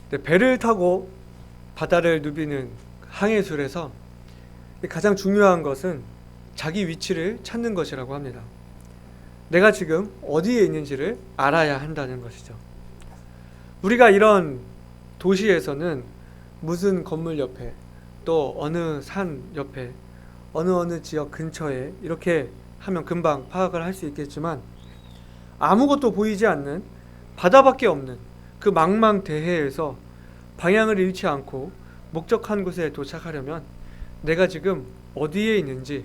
네, 배를 타고 바다를 누비는 항해술에서 가장 중요한 것은 자기 위치를 찾는 것이라고 합니다. 내가 지금 어디에 있는지를 알아야 한다는 것이죠. 우리가 이런 도시에서는 무슨 건물 옆에, 또 어느 산 옆에, 어느 지역 근처에 이렇게 하면 금방 파악을 할 수 있겠지만, 아무것도 보이지 않는 바다밖에 없는 그 망망대해에서 방향을 잃지 않고 목적한 곳에 도착하려면 내가 지금 어디에 있는지,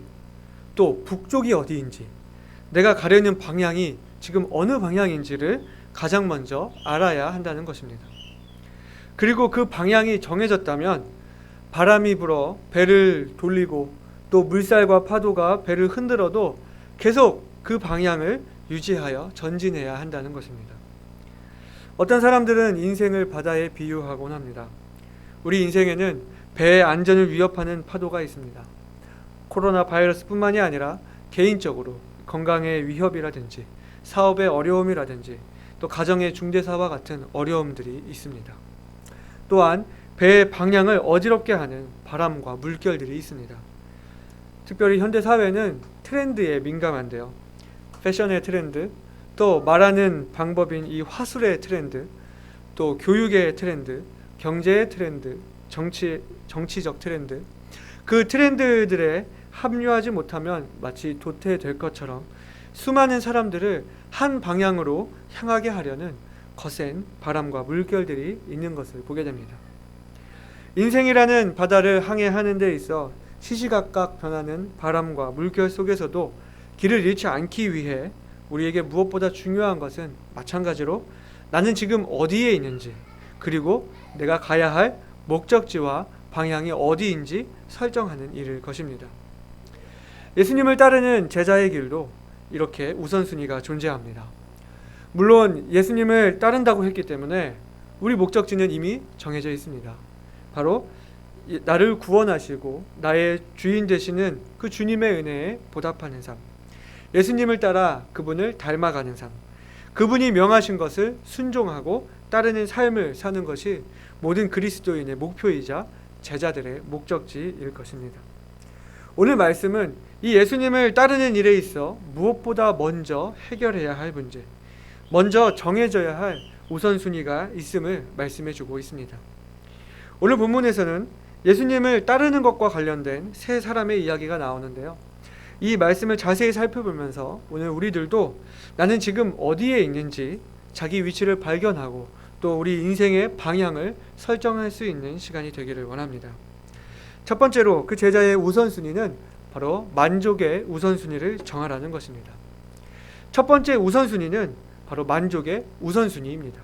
또 북쪽이 어디인지, 내가 가려는 방향이 지금 어느 방향인지를 가장 먼저 알아야 한다는 것입니다. 그리고 그 방향이 정해졌다면 바람이 불어 배를 돌리고 또 물살과 파도가 배를 흔들어도 계속 그 방향을 유지하여 전진해야 한다는 것입니다. 어떤 사람들은 인생을 바다에 비유하곤 합니다. 우리 인생에는 배의 안전을 위협하는 파도가 있습니다. 코로나 바이러스뿐만이 아니라 개인적으로 건강의 위협이라든지 사업의 어려움이라든지 또 가정의 중대사와 같은 어려움들이 있습니다. 또한 배의 방향을 어지럽게 하는 바람과 물결들이 있습니다. 특별히 현대 사회는 트렌드에 민감한데요. 패션의 트렌드, 또 말하는 방법인 이 화술의 트렌드, 또 교육의 트렌드, 경제의 트렌드, 정치적 트렌드, 그 트렌드들에 합류하지 못하면 마치 도태될 것처럼 수많은 사람들을 한 방향으로 향하게 하려는 거센 바람과 물결들이 있는 것을 보게 됩니다. 인생이라는 바다를 항해하는 데 있어 시시각각 변하는 바람과 물결 속에서도 길을 잃지 않기 위해 우리에게 무엇보다 중요한 것은 마찬가지로 나는 지금 어디에 있는지, 그리고 내가 가야 할 목적지와 방향이 어디인지 설정하는 일일 것입니다. 예수님을 따르는 제자의 길도 이렇게 우선순위가 존재합니다. 물론 예수님을 따른다고 했기 때문에 우리 목적지는 이미 정해져 있습니다. 바로 나를 구원하시고 나의 주인 되시는 그 주님의 은혜에 보답하는 삶, 예수님을 따라 그분을 닮아가는 삶, 그분이 명하신 것을 순종하고 따르는 삶을 사는 것이 모든 그리스도인의 목표이자 제자들의 목적지일 것입니다. 오늘 말씀은 이 예수님을 따르는 일에 있어 무엇보다 먼저 해결해야 할 문제, 먼저 정해져야 할 우선순위가 있음을 말씀해 주고 있습니다. 오늘 본문에서는 예수님을 따르는 것과 관련된 세 사람의 이야기가 나오는데요. 이 말씀을 자세히 살펴보면서 오늘 우리들도 나는 지금 어디에 있는지 자기 위치를 발견하고 또 우리 인생의 방향을 설정할 수 있는 시간이 되기를 원합니다. 첫 번째로 그 제자의 우선순위는 바로 만족의 우선순위를 정하라는 것입니다. 첫 번째 우선순위는 바로 만족의 우선순위입니다.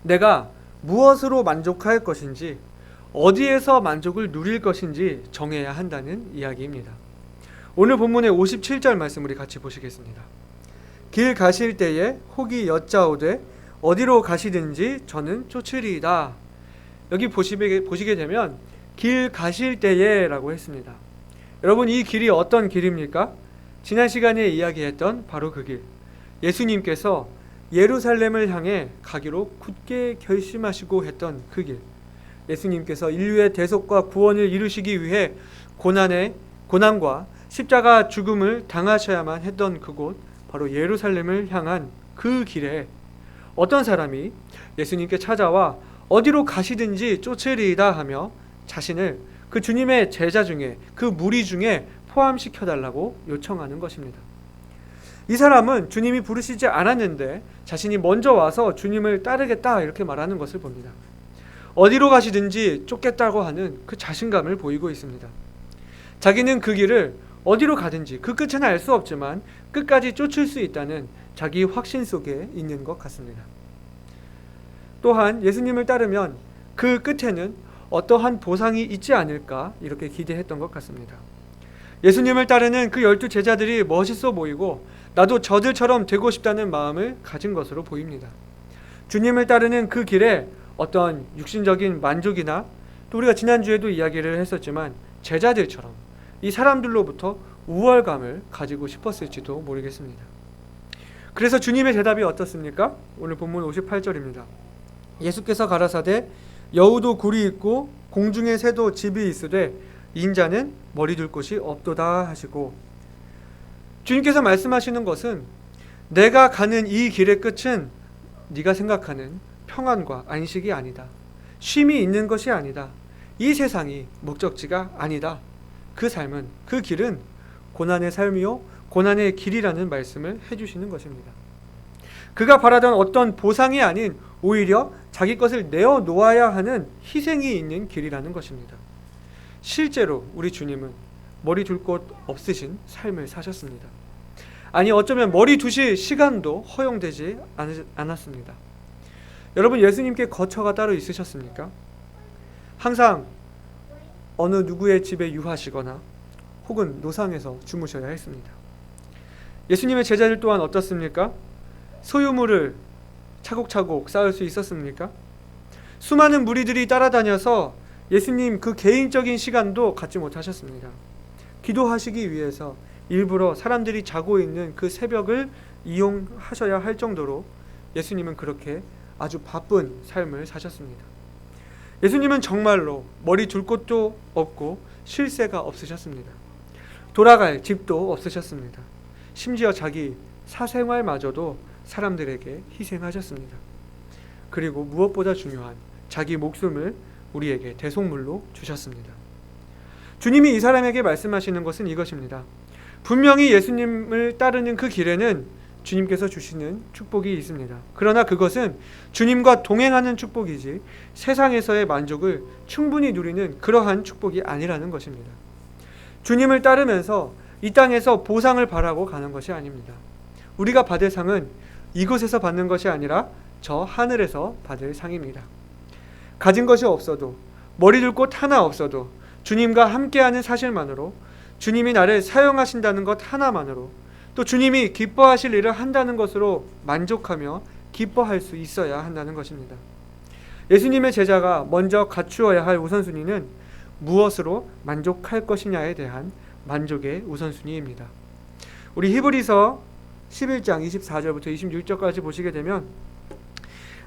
내가 무엇으로 만족할 것인지, 어디에서 만족을 누릴 것인지 정해야 한다는 이야기입니다. 오늘 본문의 57절 말씀 우리 같이 보시겠습니다. 길 가실 때에 혹이 여짜오되 어디로 가시든지 저는 쫓으리이다. 여기 보시게 되면 길 가실 때에 라고 했습니다. 여러분, 이 길이 어떤 길입니까? 지난 시간에 이야기했던 바로 그 길, 예수님께서 예루살렘을 향해 가기로 굳게 결심하시고 했던 그 길, 예수님께서 인류의 대속과 구원을 이루시기 위해 고난과 십자가 죽음을 당하셔야만 했던 그곳, 바로 예루살렘을 향한 그 길에 어떤 사람이 예수님께 찾아와 어디로 가시든지 쫓으리이다 하며 자신을 그 주님의 제자 중에, 그 무리 중에 포함시켜달라고 요청하는 것입니다. 이 사람은 주님이 부르시지 않았는데 자신이 먼저 와서 주님을 따르겠다 이렇게 말하는 것을 봅니다. 어디로 가시든지 쫓겠다고 하는 그 자신감을 보이고 있습니다. 자기는 그 길을 어디로 가든지 그 끝은 알 수 없지만 끝까지 쫓을 수 있다는 자기 확신 속에 있는 것 같습니다. 또한 예수님을 따르면 그 끝에는 어떠한 보상이 있지 않을까 이렇게 기대했던 것 같습니다. 예수님을 따르는 그 12 제자들이 멋있어 보이고 나도 저들처럼 되고 싶다는 마음을 가진 것으로 보입니다. 주님을 따르는 그 길에 어떤 육신적인 만족이나 또 우리가 지난주에도 이야기를 했었지만 제자들처럼 이 사람들로부터 우월감을 가지고 싶었을지도 모르겠습니다. 그래서 주님의 대답이 어떻습니까? 오늘 본문 58절입니다. 예수께서 가라사대 여우도 굴이 있고 공중의 새도 집이 있으되 인자는 머리 둘 곳이 없도다 하시고, 주님께서 말씀하시는 것은 내가 가는 이 길의 끝은 네가 생각하는 평안과 안식이 아니다. 쉼이 있는 것이 아니다. 이 세상이 목적지가 아니다. 그 삶은, 그 길은 고난의 삶이요 고난의 길이라는 말씀을 해주시는 것입니다. 그가 바라던 어떤 보상이 아닌 오히려 자기 것을 내어놓아야 하는 희생이 있는 길이라는 것입니다. 실제로 우리 주님은 머리 둘 곳 없으신 삶을 사셨습니다. 아니, 어쩌면 머리 두실 시간도 허용되지 않았습니다. 여러분, 예수님께 거처가 따로 있으셨습니까? 항상 어느 누구의 집에 유하시거나 혹은 노상에서 주무셔야 했습니다. 예수님의 제자들 또한 어떻습니까? 소유물을 차곡차곡 쌓을 수 있었습니까? 수많은 무리들이 따라다녀서 예수님 그 개인적인 시간도 갖지 못하셨습니다. 기도하시기 위해서 일부러 사람들이 자고 있는 그 새벽을 이용하셔야 할 정도로 예수님은 그렇게 아주 바쁜 삶을 사셨습니다. 예수님은 정말로 머리 둘 곳도 없고 쉴 새가 없으셨습니다. 돌아갈 집도 없으셨습니다. 심지어 자기 사생활마저도 사람들에게 희생하셨습니다. 그리고 무엇보다 중요한 자기 목숨을 우리에게 대속물로 주셨습니다. 주님이 이 사람에게 말씀하시는 것은 이것입니다. 분명히 예수님을 따르는 그 길에는 주님께서 주시는 축복이 있습니다. 그러나 그것은 주님과 동행하는 축복이지 세상에서의 만족을 충분히 누리는 그러한 축복이 아니라는 것입니다. 주님을 따르면서 이 땅에서 보상을 바라고 가는 것이 아닙니다. 우리가 받을 상은 이곳에서 받는 것이 아니라 저 하늘에서 받을 상입니다. 가진 것이 없어도, 머리 둘 곳 하나 없어도 주님과 함께하는 사실만으로, 주님이 나를 사용하신다는 것 하나만으로, 또 주님이 기뻐하실 일을 한다는 것으로 만족하며 기뻐할 수 있어야 한다는 것입니다. 예수님의 제자가 먼저 갖추어야 할 우선순위는 무엇으로 만족할 것이냐에 대한 만족의 우선순위입니다. 우리 히브리서 11장 24절부터 26절까지 보시게 되면,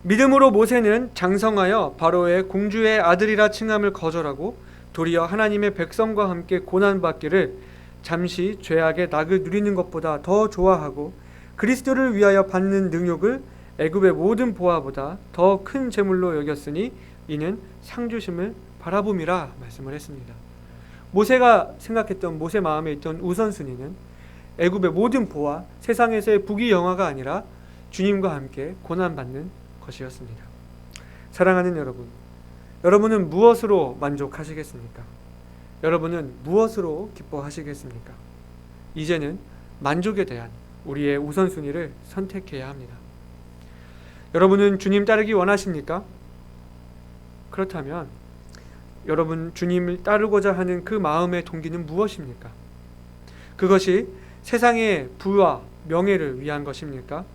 믿음으로 모세는 장성하여 바로의 공주의 아들이라 칭함을 거절하고 도리어 하나님의 백성과 함께 고난받기를 잠시 죄악의 낙을 누리는 것보다 더 좋아하고 그리스도를 위하여 받는 능욕을 애굽의 모든 보화보다 더 큰 재물로 여겼으니 이는 상주심을 바라봄이라 말씀을 했습니다. 모세가 생각했던, 모세 마음에 있던 우선순위는 애굽의 모든 보화, 세상에서의 부귀영화가 아니라 주님과 함께 고난받는 것이었습니다. 사랑하는 여러분, 여러분은 무엇으로 만족하시겠습니까? 여러분은 무엇으로 기뻐하시겠습니까? 이제는 만족에 대한 우리의 우선순위를 선택해야 합니다. 여러분은 주님 따르기 원하십니까? 그렇다면 여러분 주님을 따르고자 하는 그 마음의 동기는 무엇입니까? 그것이 세상의 부와 명예를 위한 것입니까?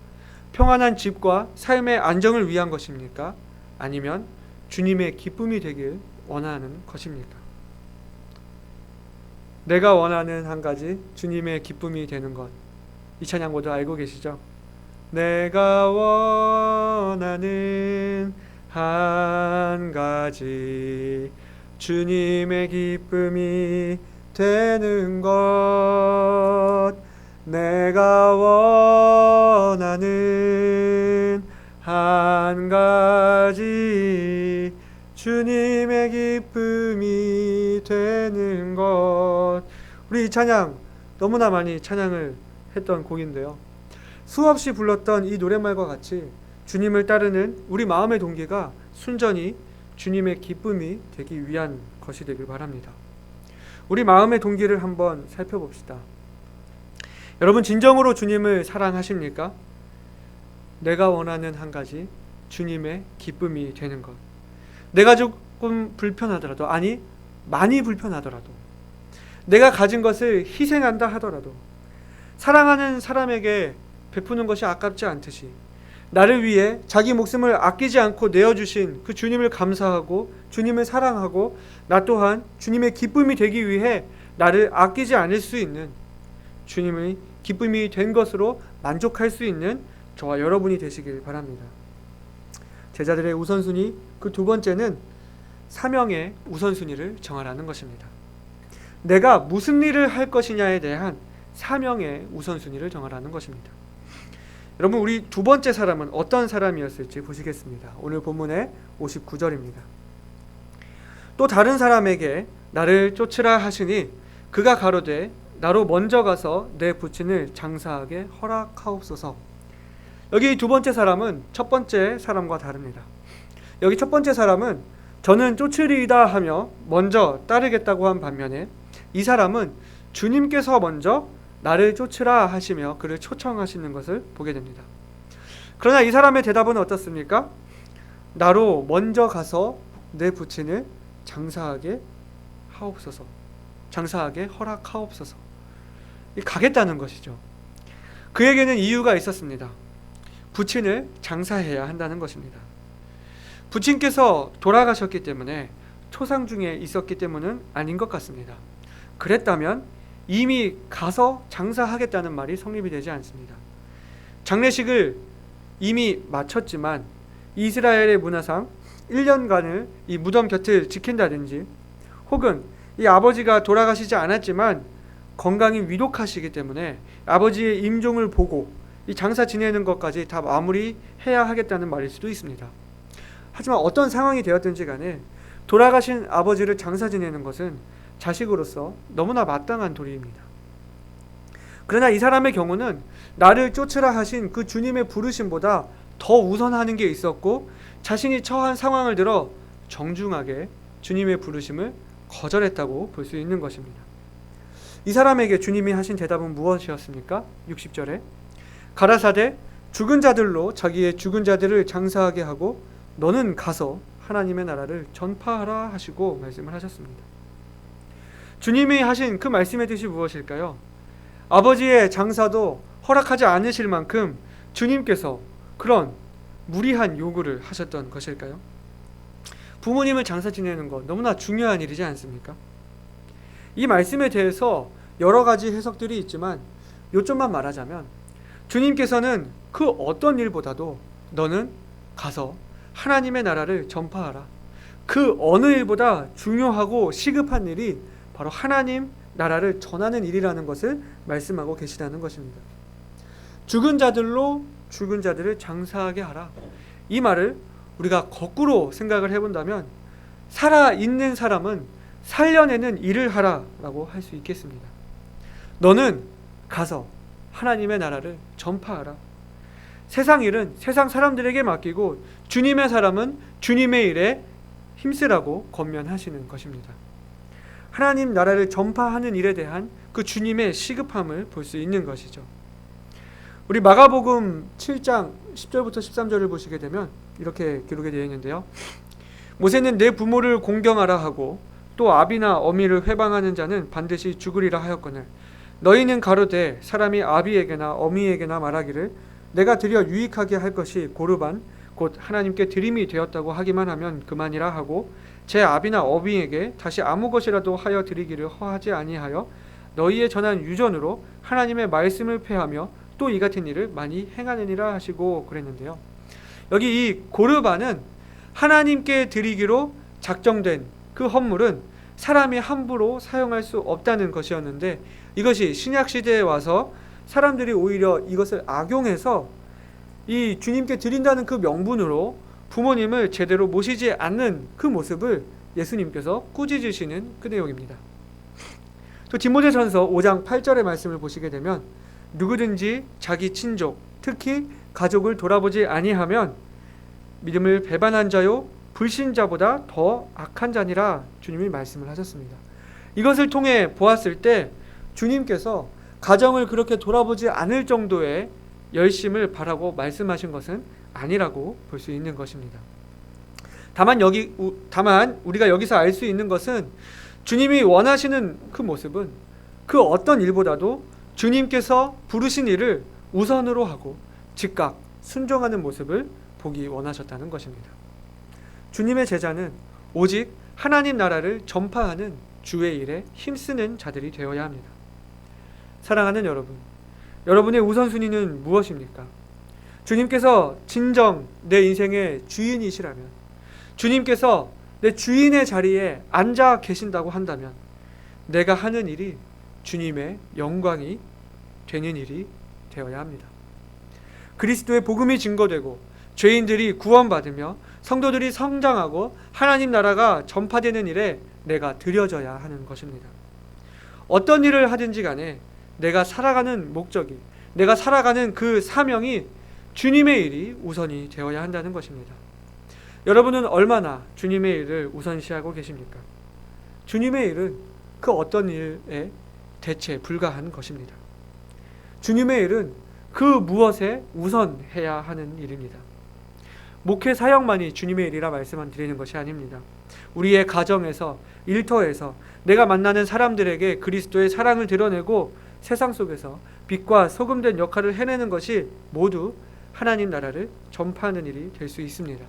평안한 집과 삶의 안정을 위한 것입니까? 아니면 주님의 기쁨이 되길 원하는 것입니까? 내가 원하는 한 가지, 주님의 기쁨이 되는 것. 이 찬양 모두 알고 계시죠? 내가 원하는 한 가지, 주님의 기쁨이 되는 것. 내가 원하는 한 가지, 주님의 기쁨이 되는 것. 우리 이 찬양 너무나 많이 찬양을 했던 곡인데요, 수없이 불렀던 이 노랫말과 같이 주님을 따르는 우리 마음의 동기가 순전히 주님의 기쁨이 되기 위한 것이 되길 바랍니다. 우리 마음의 동기를 한번 살펴봅시다. 여러분, 진정으로 주님을 사랑하십니까? 내가 원하는 한 가지, 주님의 기쁨이 되는 것. 내가 조금 불편하더라도, 아니 많이 불편하더라도, 내가 가진 것을 희생한다 하더라도, 사랑하는 사람에게 베푸는 것이 아깝지 않듯이 나를 위해 자기 목숨을 아끼지 않고 내어주신 그 주님을 감사하고 주님을 사랑하고 나 또한 주님의 기쁨이 되기 위해 나를 아끼지 않을 수 있는, 주님의 기쁨이 된 것으로 만족할 수 있는 저와 여러분이 되시길 바랍니다. 제자들의 우선순위, 그 두 번째는 사명의 우선순위를 정하라는 것입니다. 내가 무슨 일을 할 것이냐에 대한 사명의 우선순위를 정하라는 것입니다. 여러분, 우리 두 번째 사람은 어떤 사람이었을지 보시겠습니다. 오늘 본문의 59절입니다. 또 다른 사람에게 나를 쫓으라 하시니 그가 가로되 나로 먼저 가서 내 부친을 장사하게 허락하옵소서. 여기 두 번째 사람은 첫 번째 사람과 다릅니다. 여기 첫 번째 사람은 저는 쫓으리이다 하며 먼저 따르겠다고 한 반면에, 이 사람은 주님께서 먼저 나를 쫓으라 하시며 그를 초청하시는 것을 보게 됩니다. 그러나 이 사람의 대답은 어떻습니까? 나로 먼저 가서 내 부친을 장사하게 하옵소서. 장사하게 허락하옵소서. 가겠다는 것이죠. 그에게는 이유가 있었습니다. 부친을 장사해야 한다는 것입니다. 부친께서 돌아가셨기 때문에 초상 중에 있었기 때문은 아닌 것 같습니다. 그랬다면 이미 가서 장사하겠다는 말이 성립이 되지 않습니다. 장례식을 이미 마쳤지만 이스라엘의 문화상 1년간을 이 무덤 곁을 지킨다든지, 혹은 이 아버지가 돌아가시지 않았지만 건강이 위독하시기 때문에 아버지의 임종을 보고 이 장사 지내는 것까지 다 마무리해야 하겠다는 말일 수도 있습니다. 하지만 어떤 상황이 되었든지 간에 돌아가신 아버지를 장사 지내는 것은 자식으로서 너무나 마땅한 도리입니다. 그러나 이 사람의 경우는 나를 쫓으라 하신 그 주님의 부르심보다 더 우선하는 게 있었고, 자신이 처한 상황을 들어 정중하게 주님의 부르심을 거절했다고 볼 수 있는 것입니다. 이 사람에게 주님이 하신 대답은 무엇이었습니까? 60절에 가라사대 죽은 자들로 자기의 죽은 자들을 장사하게 하고 너는 가서 하나님의 나라를 전파하라 하시고 말씀을 하셨습니다. 주님이 하신 그 말씀의 뜻이 무엇일까요? 아버지의 장사도 허락하지 않으실 만큼 주님께서 그런 무리한 요구를 하셨던 것일까요? 부모님을 장사 지내는 것 너무나 중요한 일이지 않습니까? 이 말씀에 대해서 여러 가지 해석들이 있지만 요점만 말하자면, 주님께서는 그 어떤 일보다도 너는 가서 하나님의 나라를 전파하라, 그 어느 일보다 중요하고 시급한 일이 바로 하나님 나라를 전하는 일이라는 것을 말씀하고 계시다는 것입니다. 죽은 자들로 죽은 자들을 장사하게 하라. 이 말을 우리가 거꾸로 생각을 해본다면 살아있는 사람은 살려내는 일을 하라라고 할 수 있겠습니다. 너는 가서 하나님의 나라를 전파하라. 세상 일은 세상 사람들에게 맡기고 주님의 사람은 주님의 일에 힘쓰라고 권면하시는 것입니다. 하나님 나라를 전파하는 일에 대한 그 주님의 시급함을 볼 수 있는 것이죠. 우리 마가복음 7장 10절부터 13절을 보시게 되면 이렇게 기록이 되어 있는데요. 모세는 내 부모를 공경하라 하고 또 아비나 어미를 회방하는 자는 반드시 죽으리라 하였거늘 너희는 가로되 사람이 아비에게나 어미에게나 말하기를 내가 드려 유익하게 할 것이 고르반 곧 하나님께 드림이 되었다고 하기만 하면 그만이라 하고 제 아비나 어미에게 다시 아무 것이라도 하여 드리기를 허하지 아니하여 너희의 전한 유전으로 하나님의 말씀을 폐하며 또 이 같은 일을 많이 행하느니라 하시고 그랬는데요. 여기 이 고르반은 하나님께 드리기로 작정된 그 헌물은 사람이 함부로 사용할 수 없다는 것이었는데, 이것이 신약 시대에 와서 사람들이 오히려 이것을 악용해서 이 주님께 드린다는 그 명분으로 부모님을 제대로 모시지 않는 그 모습을 예수님께서 꾸짖으시는 그 내용입니다. 또 디모데전서 5장 8절의 말씀을 보시게 되면 누구든지 자기 친족, 특히 가족을 돌아보지 아니하면 믿음을 배반한 자요 불신자보다 더 악한 자니라 주님이 말씀을 하셨습니다. 이것을 통해 보았을 때 주님께서 가정을 그렇게 돌아보지 않을 정도의 열심을 바라고 말씀하신 것은 아니라고 볼 수 있는 것입니다. 다만 우리가 여기서 알 수 있는 것은 주님이 원하시는 그 모습은 그 어떤 일보다도 주님께서 부르신 일을 우선으로 하고 즉각 순종하는 모습을 보기 원하셨다는 것입니다. 주님의 제자는 오직 하나님 나라를 전파하는 주의 일에 힘쓰는 자들이 되어야 합니다. 사랑하는 여러분, 여러분의 우선순위는 무엇입니까? 주님께서 진정 내 인생의 주인이시라면, 주님께서 내 주인의 자리에 앉아 계신다고 한다면 내가 하는 일이 주님의 영광이 되는 일이 되어야 합니다. 그리스도의 복음이 증거되고 죄인들이 구원받으며 성도들이 성장하고 하나님 나라가 전파되는 일에 내가 드려져야 하는 것입니다. 어떤 일을 하든지 간에 내가 살아가는 목적이, 내가 살아가는 그 사명이 주님의 일이 우선이 되어야 한다는 것입니다. 여러분은 얼마나 주님의 일을 우선시하고 계십니까? 주님의 일은 그 어떤 일에 대체 불과한 것입니다. 주님의 일은 그 무엇에 우선해야 하는 일입니다. 목회 사역만이 주님의 일이라 말씀을 드리는 것이 아닙니다. 우리의 가정에서, 일터에서 내가 만나는 사람들에게 그리스도의 사랑을 드러내고 세상 속에서 빛과 소금된 역할을 해내는 것이 모두 하나님 나라를 전파하는 일이 될 수 있습니다.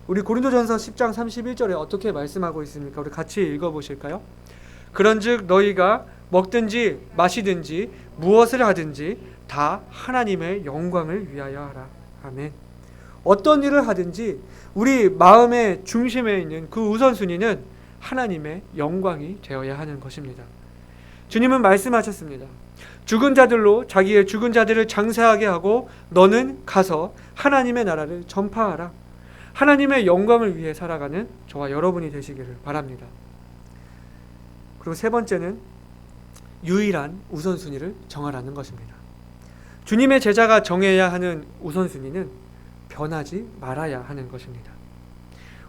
우리 고린도전서 10장 31절에 어떻게 말씀하고 있습니까? 우리 같이 읽어보실까요? 그런즉 너희가 먹든지 마시든지 무엇을 하든지 다 하나님의 영광을 위하여 하라. 아멘. 어떤 일을 하든지 우리 마음의 중심에 있는 그 우선순위는 하나님의 영광이 되어야 하는 것입니다. 주님은 말씀하셨습니다. 죽은 자들로 자기의 죽은 자들을 장사하게 하고 너는 가서 하나님의 나라를 전파하라. 하나님의 영광을 위해 살아가는 저와 여러분이 되시기를 바랍니다. 그리고 세 번째는 유일한 우선순위를 정하라는 것입니다. 주님의 제자가 정해야 하는 우선순위는 변하지 말아야 하는 것입니다.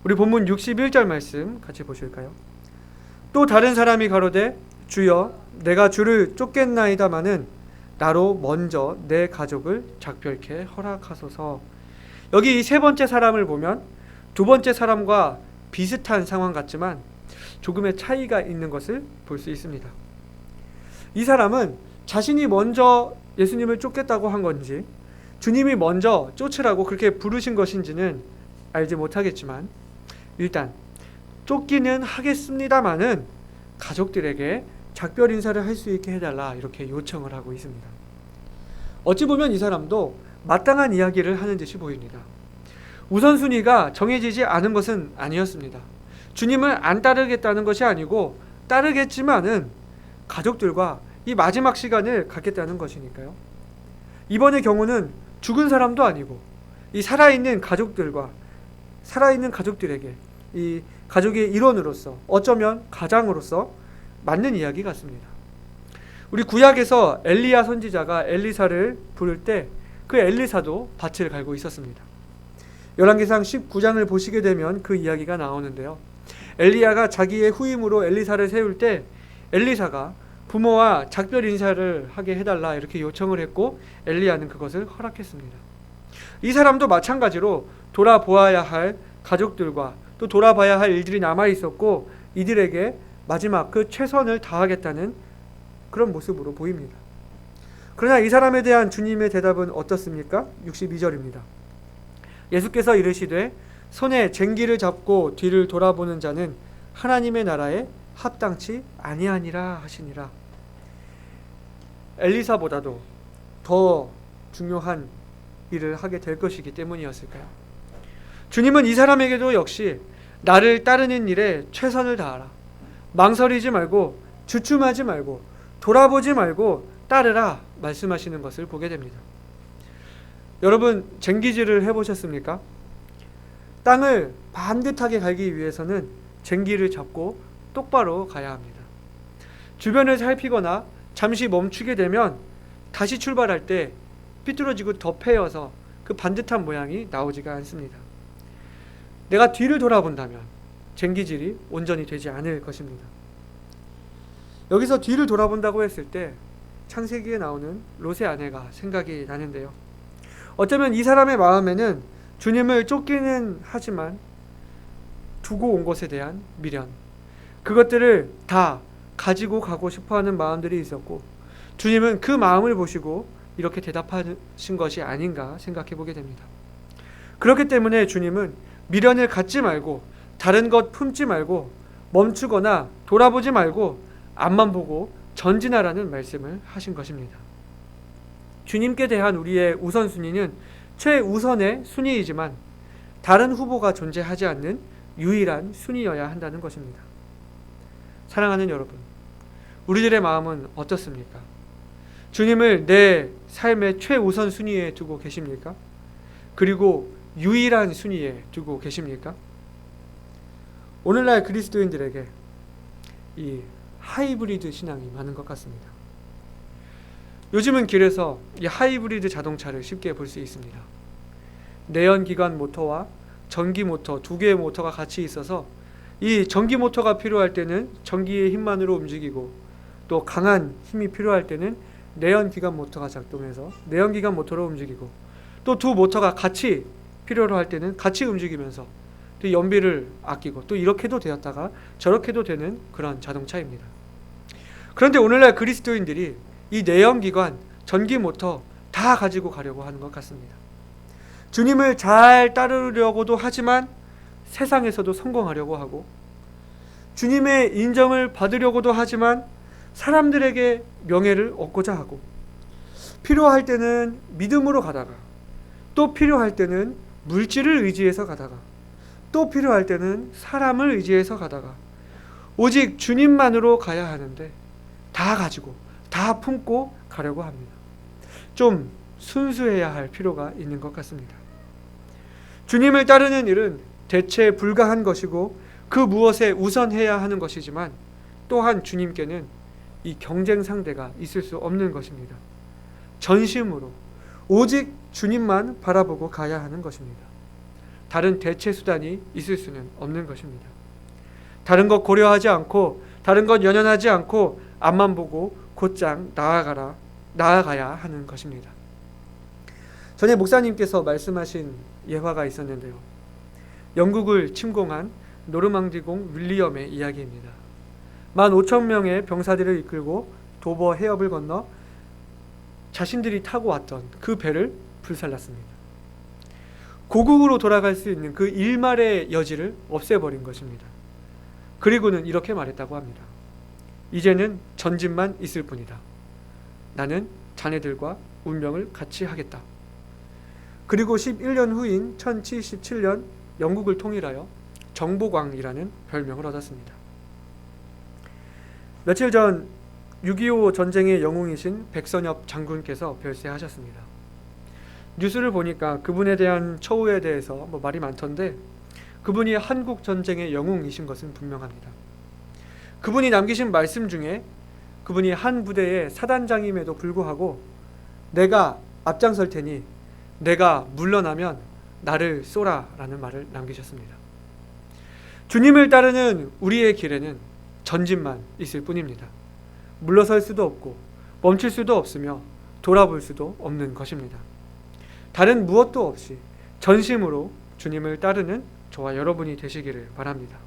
우리 본문 61절 말씀 같이 보실까요? 또 다른 사람이 가로되 주여 내가 주를 쫓겠나이다마는 나로 먼저 내 가족을 작별케 허락하소서. 여기 이 세 번째 사람을 보면 두 번째 사람과 비슷한 상황 같지만 조금의 차이가 있는 것을 볼 수 있습니다. 이 사람은 자신이 먼저 예수님을 쫓겠다고 한 건지 주님이 먼저 쫓으라고 그렇게 부르신 것인지는 알지 못하겠지만 일단 쫓기는 하겠습니다마는 가족들에게 작별 인사를 할 수 있게 해달라 이렇게 요청을 하고 있습니다. 어찌 보면 이 사람도 마땅한 이야기를 하는 듯이 보입니다. 우선순위가 정해지지 않은 것은 아니었습니다. 주님을 안 따르겠다는 것이 아니고 따르겠지만은 가족들과 이 마지막 시간을 갖겠다는 것이니까요. 이번의 경우는 죽은 사람도 아니고 이 살아있는 가족들과 살아있는 가족들에게 이 가족의 일원으로서 어쩌면 가장으로서 맞는 이야기 같습니다. 우리 구약에서 엘리야 선지자가 엘리사를 부를 때 그 엘리사도 밭을 갈고 있었습니다. 열왕기상 19장을 보시게 되면 그 이야기가 나오는데요. 엘리야가 자기의 후임으로 엘리사를 세울 때 엘리사가 부모와 작별 인사를 하게 해달라 이렇게 요청을 했고 엘리야는 그것을 허락했습니다. 이 사람도 마찬가지로 돌아보아야 할 가족들과 또 돌아봐야 할 일들이 남아 있었고 이들에게 마지막 그 최선을 다하겠다는 그런 모습으로 보입니다. 그러나 이 사람에 대한 주님의 대답은 어떻습니까? 62절입니다. 예수께서 이르시되 손에 쟁기를 잡고 뒤를 돌아보는 자는 하나님의 나라에 합당치 아니하니라 하시니라. 엘리사보다도 더 중요한 일을 하게 될 것이기 때문이었을까요? 주님은 이 사람에게도 역시 나를 따르는 일에 최선을 다하라. 망설이지 말고 주춤하지 말고 돌아보지 말고 따르라 말씀하시는 것을 보게 됩니다. 여러분 쟁기질을 해보셨습니까? 땅을 반듯하게 갈기 위해서는 쟁기를 잡고 똑바로 가야 합니다. 주변을 살피거나 잠시 멈추게 되면 다시 출발할 때 삐뚤어지고 더 패여서 그 반듯한 모양이 나오지가 않습니다. 내가 뒤를 돌아본다면 쟁기질이 온전히 되지 않을 것입니다. 여기서 뒤를 돌아본다고 했을 때 창세기에 나오는 롯의 아내가 생각이 나는데요. 어쩌면 이 사람의 마음에는 주님을 쫓기는 하지만 두고 온 것에 대한 미련, 그것들을 다 가지고 가고 싶어하는 마음들이 있었고 주님은 그 마음을 보시고 이렇게 대답하신 것이 아닌가 생각해 보게 됩니다. 그렇기 때문에 주님은 미련을 갖지 말고 다른 것 품지 말고 멈추거나 돌아보지 말고 앞만 보고 전진하라는 말씀을 하신 것입니다. 주님께 대한 우리의 우선순위는 최우선의 순위이지만 다른 후보가 존재하지 않는 유일한 순위여야 한다는 것입니다. 사랑하는 여러분, 우리들의 마음은 어떻습니까? 주님을 내 삶의 최우선 순위에 두고 계십니까? 그리고 유일한 순위에 두고 계십니까? 오늘날 그리스도인들에게 이 하이브리드 신앙이 많은 것 같습니다. 요즘은 길에서 이 하이브리드 자동차를 쉽게 볼 수 있습니다. 내연기관 모터와 전기 모터, 두 개의 모터가 같이 있어서 이 전기 모터가 필요할 때는 전기의 힘만으로 움직이고, 또 강한 힘이 필요할 때는 내연기관 모터가 작동해서 내연기관 모터로 움직이고, 또 두 모터가 같이 필요로 할 때는 같이 움직이면서 또 연비를 아끼고, 또 이렇게도 되었다가 저렇게도 되는 그런 자동차입니다. 그런데 오늘날 그리스도인들이 이 내연기관, 전기 모터 다 가지고 가려고 하는 것 같습니다. 주님을 잘 따르려고도 하지만 세상에서도 성공하려고 하고, 주님의 인정을 받으려고도 하지만 사람들에게 명예를 얻고자 하고, 필요할 때는 믿음으로 가다가, 또 필요할 때는 물질을 의지해서 가다가, 또 필요할 때는 사람을 의지해서 가다가, 오직 주님만으로 가야 하는데 다 가지고 다 품고 가려고 합니다. 좀 순수해야 할 필요가 있는 것 같습니다. 주님을 따르는 일은 대체 불가한 것이고 그 무엇에 우선해야 하는 것이지만, 또한 주님께는 이 경쟁 상대가 있을 수 없는 것입니다. 전심으로 오직 주님만 바라보고 가야 하는 것입니다. 다른 대체 수단이 있을 수는 없는 것입니다. 다른 것 고려하지 않고, 다른 것 연연하지 않고 앞만 보고 곧장 나아가야 하는 것입니다. 전에 목사님께서 말씀하신 예화가 있었는데요. 영국을 침공한 노르망디공 윌리엄의 이야기입니다. 15,000명의 병사들을 이끌고 도버 해협을 건너 자신들이 타고 왔던 그 배를 불살랐습니다. 고국으로 돌아갈 수 있는 그 일말의 여지를 없애버린 것입니다. 그리고는 이렇게 말했다고 합니다. 이제는 전진만 있을 뿐이다. 나는 자네들과 운명을 같이 하겠다. 그리고 11년 후인 1077년 영국을 통일하여 정보광이라는 별명을 얻었습니다. 며칠 전 6.25 전쟁의 영웅이신 백선엽 장군께서 별세하셨습니다. 뉴스를 보니까 그분에 대한 처우에 대해서 말이 많던데, 그분이 한국 전쟁의 영웅이신 것은 분명합니다. 그분이 남기신 말씀 중에 그분이 한 부대의 사단장임에도 불구하고 내가 앞장설 테니 내가 물러나면 나를 쏘라 라는 말을 남기셨습니다. 주님을 따르는 우리의 길에는 전진만 있을 뿐입니다. 물러설 수도 없고 멈출 수도 없으며 돌아볼 수도 없는 것입니다. 다른 무엇도 없이 전심으로 주님을 따르는 저와 여러분이 되시기를 바랍니다.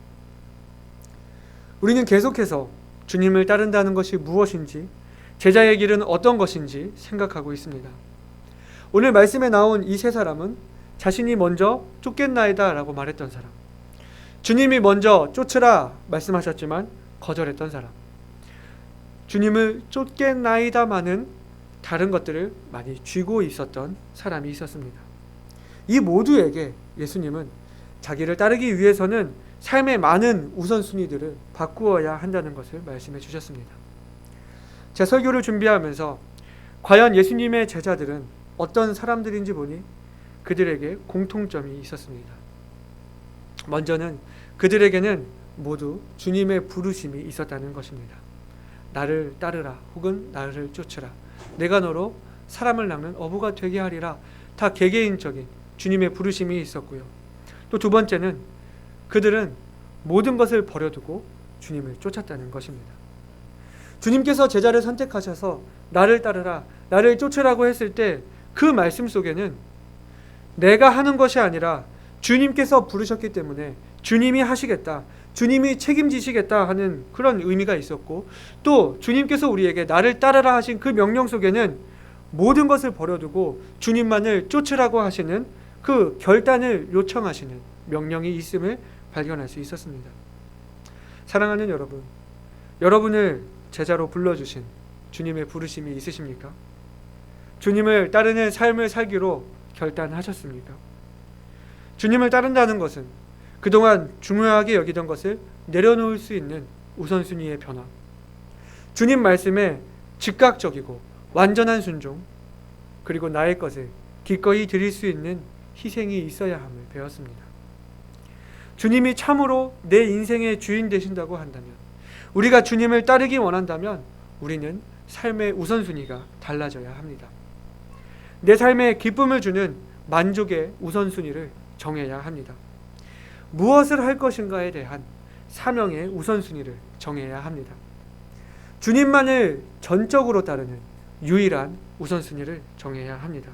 우리는 계속해서 주님을 따른다는 것이 무엇인지, 제자의 길은 어떤 것인지 생각하고 있습니다. 오늘 말씀에 나온 이 세 사람은 자신이 먼저 쫓겠나이다 라고 말했던 사람, 주님이 먼저 쫓으라 말씀하셨지만 거절했던 사람, 주님을 쫓겠나이다마는 다른 것들을 많이 쥐고 있었던 사람이 있었습니다. 이 모두에게 예수님은 자기를 따르기 위해서는 삶의 많은 우선순위들을 바꾸어야 한다는 것을 말씀해 주셨습니다. 제 설교를 준비하면서 과연 예수님의 제자들은 어떤 사람들인지 보니 그들에게 공통점이 있었습니다. 먼저는 그들에게는 모두 주님의 부르심이 있었다는 것입니다. 나를 따르라 혹은 나를 쫓으라, 내가 너로 사람을 낚는 어부가 되게 하리라. 다 개개인적인 주님의 부르심이 있었고요. 또 두 번째는 그들은 모든 것을 버려두고 주님을 쫓았다는 것입니다. 주님께서 제자를 선택하셔서 나를 따르라, 나를 쫓으라고 했을 때 그 말씀 속에는 내가 하는 것이 아니라 주님께서 부르셨기 때문에 주님이 하시겠다, 주님이 책임지시겠다 하는 그런 의미가 있었고, 또 주님께서 우리에게 나를 따르라 하신 그 명령 속에는 모든 것을 버려두고 주님만을 쫓으라고 하시는 그 결단을 요청하시는 명령이 있음을 발견할 수 있었습니다. 사랑하는 여러분, 여러분을 제자로 불러주신 주님의 부르심이 있으십니까? 주님을 따르는 삶을 살기로 결단하셨습니까? 주님을 따른다는 것은 그동안 중요하게 여기던 것을 내려놓을 수 있는 우선순위의 변화, 주님 말씀에 즉각적이고 완전한 순종, 그리고 나의 것을 기꺼이 드릴 수 있는 희생이 있어야 함을 배웠습니다. 주님이 참으로 내 인생의 주인 되신다고 한다면, 우리가 주님을 따르기 원한다면 우리는 삶의 우선순위가 달라져야 합니다. 내 삶에 기쁨을 주는 만족의 우선순위를 정해야 합니다. 무엇을 할 것인가에 대한 사명의 우선순위를 정해야 합니다. 주님만을 전적으로 따르는 유일한 우선순위를 정해야 합니다.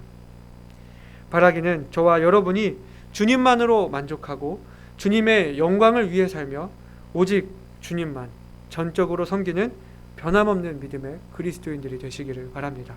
바라기는 저와 여러분이 주님만으로 만족하고 주님의 영광을 위해 살며 오직 주님만 전적으로 섬기는 변함없는 믿음의 그리스도인들이 되시기를 바랍니다.